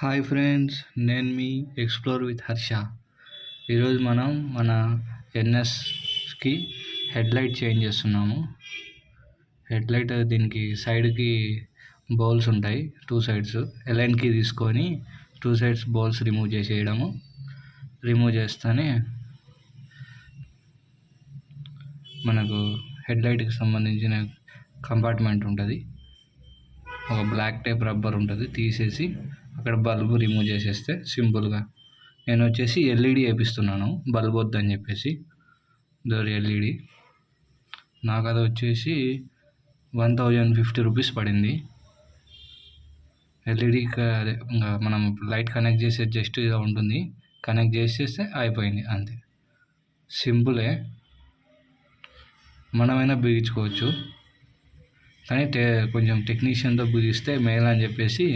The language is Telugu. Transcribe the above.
హాయ్ ఫ్రెండ్స్, నేను మీ ఎక్స్ప్లోర్ విత్ హర్ష. ఈరోజు మనం మన ఎన్ఎస్కి హెడ్లైట్ చేంజ్ చేస్తున్నాము. హెడ్లైట్ దీనికి సైడ్కి బౌల్స్ ఉంటాయి, 2 సైడ్స్ ఎలైన్కి తీసుకొని 2 సైడ్స్ బౌల్స్ రిమూవ్ చేసేయడము. రిమూవ్ చేస్తేనే మనకు హెడ్లైట్కి సంబంధించిన కంపార్ట్మెంట్ ఉంటుంది. ఒక బ్లాక్ టైప్ రబ్బర్ ఉంటుంది, తీసేసి అక్కడ బల్బు రిమూవ్ చేసేస్తే సింపుల్గా. నేను వచ్చేసి ఎల్ఈడి వేపిస్తున్నాను, బల్బ్ వద్దని చెప్పేసి. ఎల్ఈడి నాకు అది వచ్చేసి 1050 రూపీస్ పడింది. ఎల్ఈడి అదే ఇంకా మనం లైట్ కనెక్ట్ చేసే జస్ట్ ఇలా ఉంటుంది, కనెక్ట్ చేసేస్తే అయిపోయింది, అంతే. సింపులే, మనమైనా బిగించుకోవచ్చు, కానీ కొంచెం టెక్నీషియన్తో బిగిస్తే మేలు అని చెప్పేసి